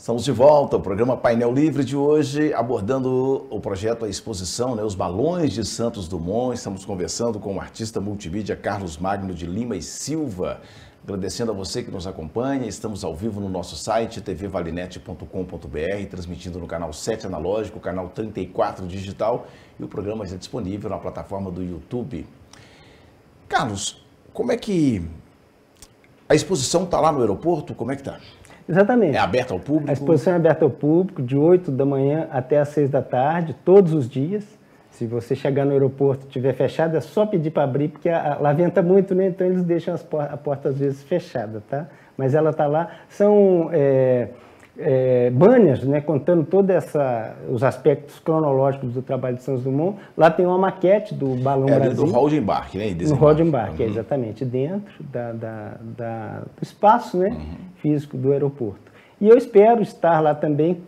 Estamos de volta ao programa Painel Livre de hoje, abordando o projeto A Exposição, os balões de Santos Dumont. Estamos conversando com o artista multimídia Carlos Magno de Lima e Silva. Agradecendo a você que nos acompanha, estamos ao vivo no nosso site tvvalinete.com.br, transmitindo no canal 7 analógico, canal 34 digital, e o programa já é disponível na plataforma do YouTube. Carlos, como é que a exposição está lá no aeroporto? Como é que está? Exatamente. É aberta ao público? A exposição é aberta ao público de 8 da manhã até às 6 da tarde, todos os dias. Se você chegar no aeroporto e estiver fechado, é só pedir para abrir, porque lá venta muito, né? Então eles deixam a porta às vezes fechada, tá? Mas ela está lá. São banners, né? Contando todos os aspectos cronológicos do trabalho de Santos Dumont. Lá tem uma maquete do Balão Brasil. Do hall de embarque, né? No hall de embarque, exatamente, dentro do espaço, né? Físico do aeroporto. E eu espero estar lá também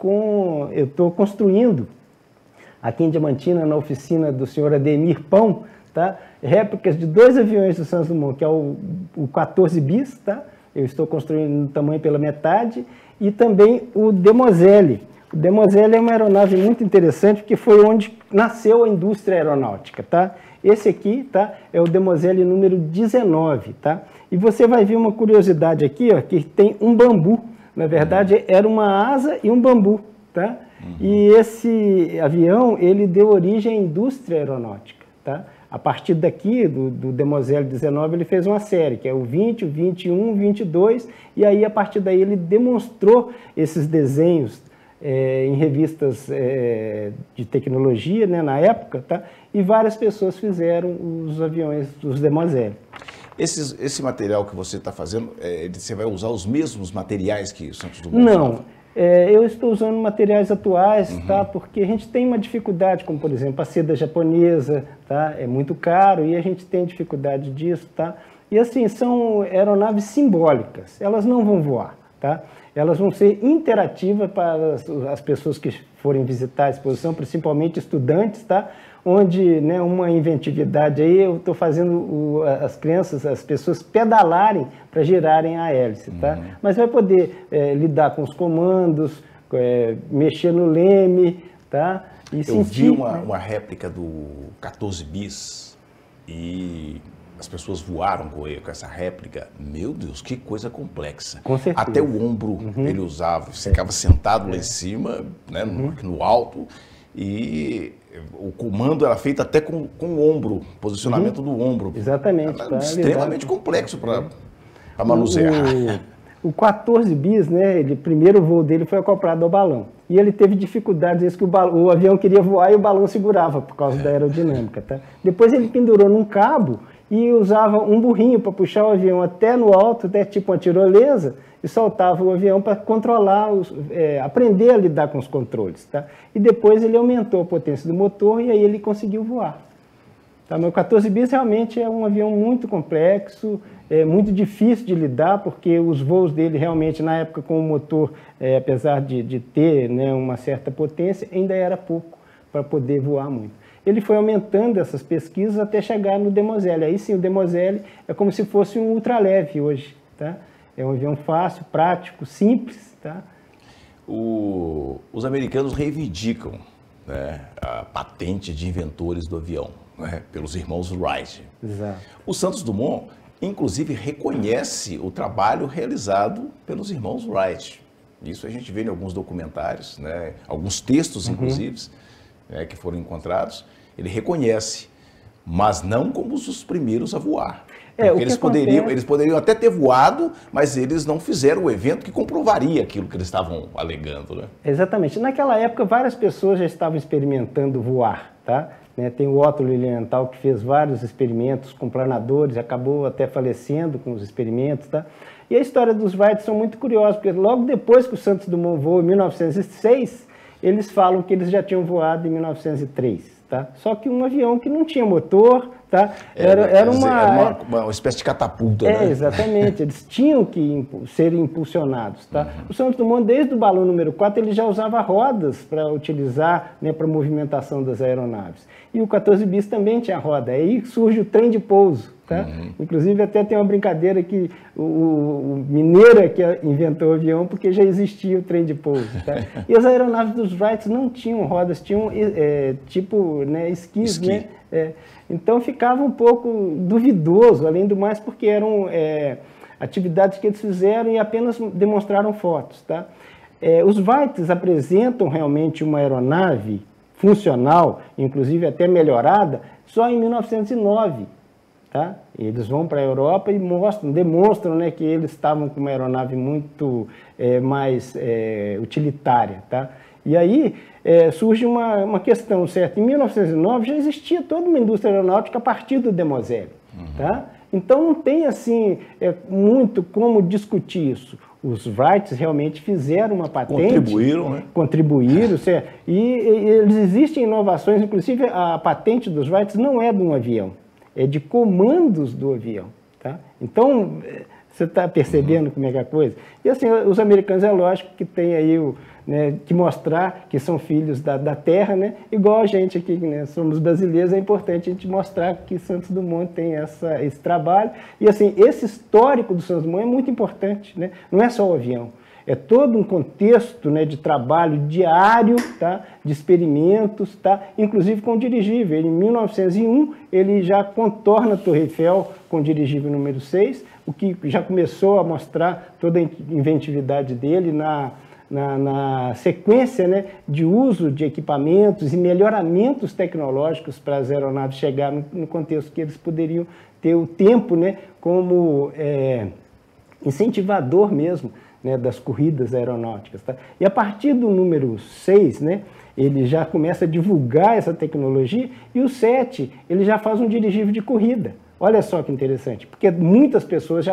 eu estou construindo aqui em Diamantina, na oficina do senhor Ademir Pão, tá? Réplicas de 2 aviões do Santos Dumont, que é o 14 bis, tá? Eu estou construindo no tamanho pela metade, e também o Demoiselle. O Demoiselle é uma aeronave muito interessante, porque foi onde nasceu a indústria aeronáutica, tá? Esse aqui, tá? É o Demoiselle número 19, tá? E você vai ver uma curiosidade aqui, ó, que tem um bambu. Na verdade, era uma asa e um bambu, tá? E esse avião, ele deu origem à indústria aeronáutica, tá? A partir daqui, do Demoiselle 19, ele fez uma série, que é o 20, o 21, o 22, e aí, a partir daí, ele demonstrou esses desenhos em revistas de tecnologia, né, na época, tá? E várias pessoas fizeram os aviões dos Demoiselle. Esse material que você está fazendo, você vai usar os mesmos materiais que o Santos Dumont usava? Não. Eu estou usando materiais atuais, tá? Porque a gente tem uma dificuldade, como por exemplo a seda japonesa, tá? É muito caro e a gente tem dificuldade disso, tá? E assim, são aeronaves simbólicas, elas não vão voar, tá? Elas vão ser interativas para as pessoas que forem visitar a exposição, principalmente estudantes, tá? Onde, né, uma inventividade aí, eu estou fazendo as crianças, as pessoas pedalarem para girarem a hélice, tá? Mas vai poder lidar com os comandos, mexer no leme, tá? E eu vi uma réplica do 14 bis e as pessoas voaram com essa réplica. Meu Deus, que coisa complexa. Com certeza. Até o ombro ele usava, você ficava sentado lá em cima, né, no alto, e o comando era feito até com o ombro, posicionamento do ombro. Exatamente. Extremamente complexo para manusear. O 14 bis, né, o primeiro voo dele foi acoplado ao balão. E ele teve dificuldades, que o avião queria voar e o balão segurava por causa da aerodinâmica, tá? Depois ele pendurou num cabo e usava um burrinho para puxar o avião até no alto, até tipo uma tirolesa, e soltava o avião para controlar, aprender a lidar com os controles, tá? E depois ele aumentou a potência do motor e aí ele conseguiu voar. Tá? Mas o 14 bis realmente é um avião muito complexo, muito difícil de lidar, porque os voos dele realmente, na época com o motor, apesar de ter, né, uma certa potência, ainda era pouco para poder voar muito. Ele foi aumentando essas pesquisas até chegar no Demoiselle. Aí sim, o Demoiselle é como se fosse um ultraleve hoje, tá? É um avião fácil, prático, simples, tá? Os americanos reivindicam, né, a patente de inventores do avião, né, pelos irmãos Wright. Exato. O Santos Dumont, inclusive, reconhece o trabalho realizado pelos irmãos Wright. Isso a gente vê em alguns documentários, né, alguns textos, inclusive, que foram encontrados. Ele reconhece, mas não como os primeiros a voar. Eles poderiam até ter voado, mas eles não fizeram o evento que comprovaria aquilo que eles estavam alegando, né? Exatamente. Naquela época, várias pessoas já estavam experimentando voar, tá? Tem o Otto Lilienthal, que fez vários experimentos com planadores, acabou até falecendo com os experimentos, tá? E a história dos Wright são muito curiosos, porque logo depois que o Santos Dumont voou, em 1906, eles falam que eles já tinham voado em 1903, tá? Só que um avião que não tinha motor, tá? Era uma espécie de catapulta, né? Exatamente, eles tinham que ser impulsionados, tá? O Santos Dumont, desde o balão número 4, ele já usava rodas para utilizar, né, para movimentação das aeronaves. E o 14 bis também tinha roda, aí surge o trem de pouso. Tá? Inclusive até tem uma brincadeira que o mineiro é que inventou o avião porque já existia o trem de pouso. Tá? E as aeronaves dos Wright não tinham rodas, tinham tipo, né, esquis, né? Então ficava um pouco duvidoso, além do mais porque eram atividades que eles fizeram e apenas demonstraram fotos. Tá? Os Wright apresentam realmente uma aeronave funcional, inclusive até melhorada, só em 1909. Tá? Eles vão para a Europa e demonstram, né, que eles estavam com uma aeronave muito mais utilitária. Tá? E aí surge uma questão, certo? Em 1909 já existia toda uma indústria aeronáutica a partir do Demoiselle. Tá? Então não tem assim muito como discutir isso. Os Wright realmente fizeram uma patente. Contribuíram, né? Contribuíram, certo? E existem inovações, inclusive a patente dos Wright não é de um avião. É de comandos do avião, tá? Então, você está percebendo como é que é a coisa? E assim, os americanos, é lógico que tem aí que mostrar que são filhos da terra, né? Igual a gente aqui, né? Somos brasileiros, é importante a gente mostrar que Santos Dumont tem esse trabalho. E assim, esse histórico do Santos Dumont é muito importante, né? Não é só o avião. É todo um contexto, né, de trabalho diário, tá, de experimentos, tá, inclusive com dirigível. Em 1901, ele já contorna a Torre Eiffel com dirigível número 6, o que já começou a mostrar toda a inventividade dele na sequência, né, de uso de equipamentos e melhoramentos tecnológicos para as aeronaves chegar no contexto que eles poderiam ter o tempo, né, como incentivador mesmo, né, das corridas aeronáuticas. Tá? E a partir do número 6, né, ele já começa a divulgar essa tecnologia, e o 7, ele já faz um dirigível de corrida. Olha só que interessante, porque muitas pessoas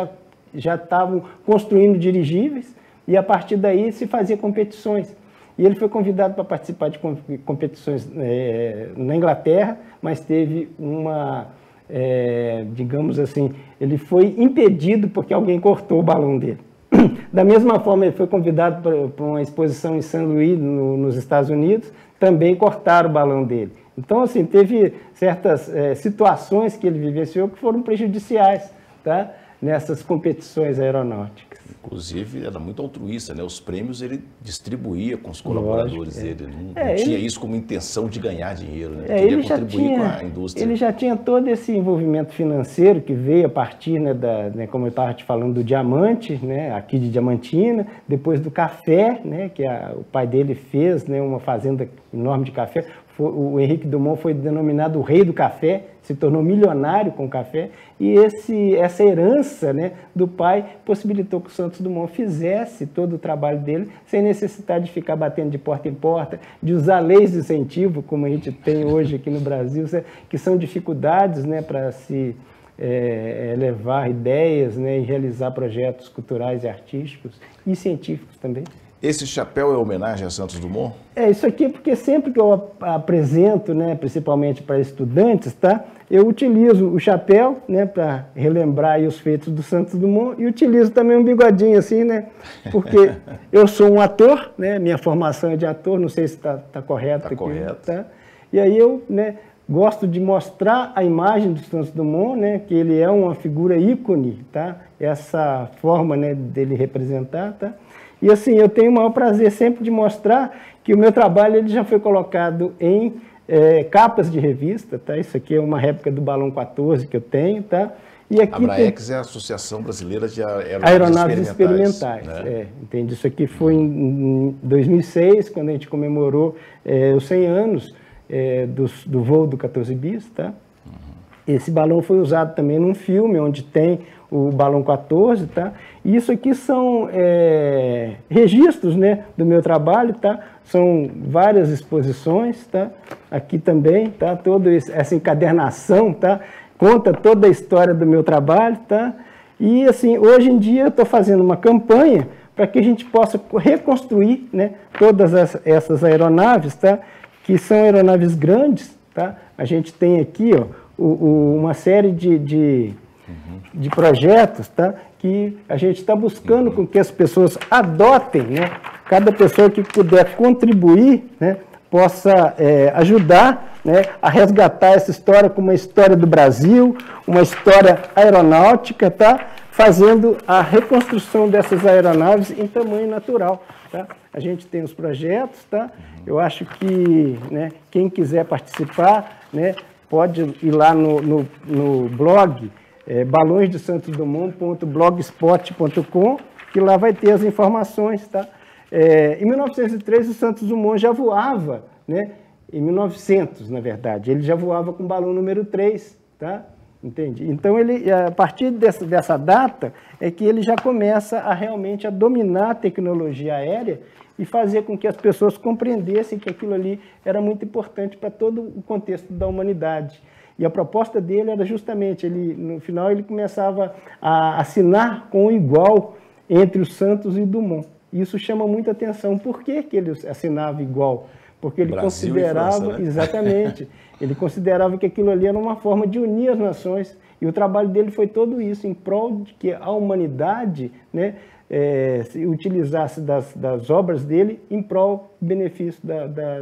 já estavam construindo dirigíveis, e a partir daí se fazia competições. E ele foi convidado para participar de competições na Inglaterra, mas teve digamos assim, ele foi impedido porque alguém cortou o balão dele. Da mesma forma, ele foi convidado para uma exposição em St. Louis, nos Estados Unidos, também cortaram o balão dele. Então, assim, teve certas situações que ele vivenciou que foram prejudiciais, tá, nessas competições aeronáuticas. Inclusive, era muito altruísta, né? Os prêmios ele distribuía com os colaboradores dele. Não tinha isso como intenção de ganhar dinheiro, né? Ele queria contribuir com a indústria. Ele já tinha todo esse envolvimento financeiro que veio a partir, né, como eu estava te falando, do diamante, né, aqui de Diamantina, depois do café, né, que o pai dele fez, né, uma fazenda enorme de café. O Henrique Dumont foi denominado o rei do café, se tornou milionário com o café, e essa herança, né, do pai possibilitou que o Santos Dumont fizesse todo o trabalho dele sem necessidade de ficar batendo de porta em porta, de usar leis de incentivo, como a gente tem hoje aqui no Brasil, que são dificuldades, né, para se levar ideias, né, e realizar projetos culturais e artísticos e científicos também. Esse chapéu é homenagem a Santos Dumont? Isso aqui porque sempre que eu apresento, né, principalmente para estudantes, tá, eu utilizo o chapéu, né, para relembrar aí os feitos do Santos Dumont, e utilizo também um bigodinho assim, né, porque eu sou um ator, né, minha formação é de ator, não sei se está correto aqui. Correto. Tá? E aí eu, né, gosto de mostrar a imagem do Santos Dumont, né, que ele é uma figura ícone, tá, essa forma, né, dele representar, tá. E assim, eu tenho o maior prazer sempre de mostrar que o meu trabalho ele já foi colocado em capas de revista, tá? Isso aqui é uma réplica do Balão 14 que eu tenho, tá? E aqui a Abraex é a Associação Brasileira de Aeronaves Experimentais. Né? Entende? Isso aqui foi em 2006, quando a gente comemorou os 100 anos do voo do 14 bis, tá? Esse balão foi usado também num filme onde tem o Balão 14, tá? E isso aqui são registros, né, do meu trabalho, tá? São várias exposições, tá? Aqui também, tá? Toda essa encadernação, tá? Conta toda a história do meu trabalho, tá? E assim, hoje em dia eu estou fazendo uma campanha para que a gente possa reconstruir, né, todas essas aeronaves, tá? Que são aeronaves grandes, tá? A gente tem aqui, ó, uma série de projetos, tá? Que a gente está buscando com que as pessoas adotem, né? Cada pessoa que puder contribuir, né? Possa ajudar, né? A resgatar essa história como uma história do Brasil, uma história aeronáutica, tá? Fazendo a reconstrução dessas aeronaves em tamanho natural. Tá? A gente tem os projetos, tá? Eu acho que, né, quem quiser participar, né, pode ir lá no blog balõesdesantosdumont.blogspot.com, que lá vai ter as informações. Tá? Em 1903, o Santos Dumont já voava, né? Em 1900, na verdade, ele já voava com o balão número 3, tá? Entende? Então, ele, a partir dessa data, é que ele já começa a realmente a dominar a tecnologia aérea e fazer com que as pessoas compreendessem que aquilo ali era muito importante para todo o contexto da humanidade. E a proposta dele era justamente, no final ele começava a assinar com o igual entre o Santos e o Dumont. Isso chama muita atenção. Por que ele assinava igual? Porque ele Brasil considerava, e França, né? exatamente, ele considerava que aquilo ali era uma forma de unir as nações, e o trabalho dele foi todo isso, em prol de que a humanidade, né, se utilizasse das obras dele em prol do benefício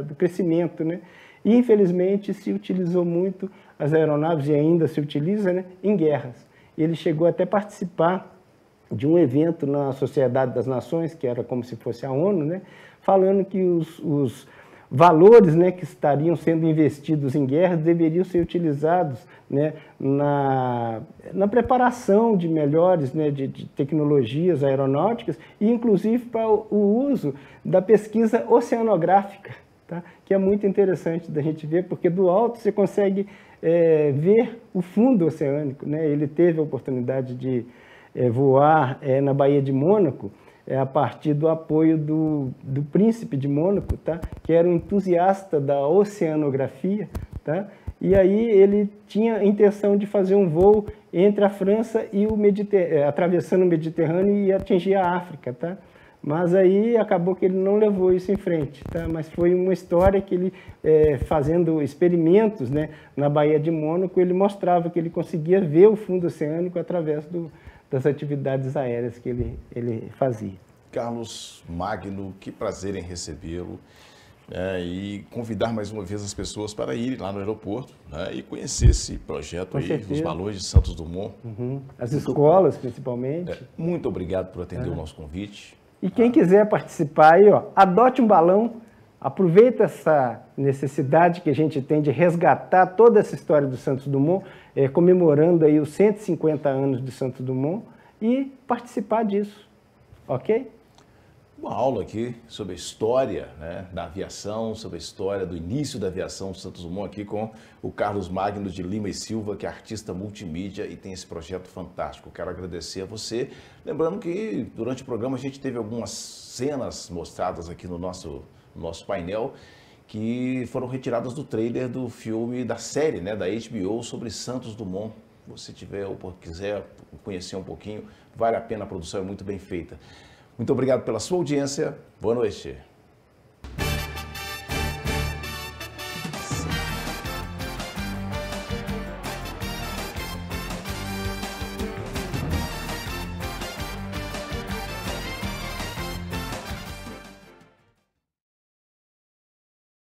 do crescimento, né? E, infelizmente, se utilizou muito as aeronaves, e ainda se utiliza, né, em guerras. Ele chegou até a participar de um evento na Sociedade das Nações, que era como se fosse a ONU, né, falando que os valores, né, que estariam sendo investidos em guerras deveriam ser utilizados, né, na preparação de melhores, né, de tecnologias aeronáuticas e, inclusive, para o uso da pesquisa oceanográfica, tá? Que é muito interessante da gente ver, porque do alto você consegue ver o fundo oceânico, né? Ele teve a oportunidade de voar na Baía de Mônaco, a partir do apoio do príncipe de Mônaco, tá? Que era um entusiasta da oceanografia, tá? E aí ele tinha a intenção de fazer um voo entre a França e o Mediterrâneo, atravessando o Mediterrâneo e atingir a África, tá? Mas aí acabou que ele não levou isso em frente, tá? Mas foi uma história que ele, fazendo experimentos, né, na Baía de Mônaco, ele mostrava que ele conseguia ver o fundo oceânico através das atividades aéreas que ele fazia. Carlos Magno, que prazer em recebê-lo, e convidar mais uma vez as pessoas para irem lá no aeroporto, né, e conhecer esse projeto aí, os balões de Santos Dumont. As escolas, principalmente. Muito obrigado por atender o nosso convite. E quem quiser participar aí, ó, adote um balão, aproveita essa necessidade que a gente tem de resgatar toda essa história do Santos Dumont, comemorando aí os 150 anos de Santos Dumont, e participar disso, ok? Uma aula aqui sobre a história, né, da aviação, sobre a história do início da aviação Santos Dumont, aqui com o Carlos Magno de Lima e Silva, que é artista multimídia e tem esse projeto fantástico. Quero agradecer a você. Lembrando que durante o programa a gente teve algumas cenas mostradas aqui no nosso painel que foram retiradas do trailer do filme, da série, né, da HBO sobre Santos Dumont. Se você tiver ou quiser conhecer um pouquinho, vale a pena, a produção é muito bem feita. Muito obrigado pela sua audiência. Boa noite.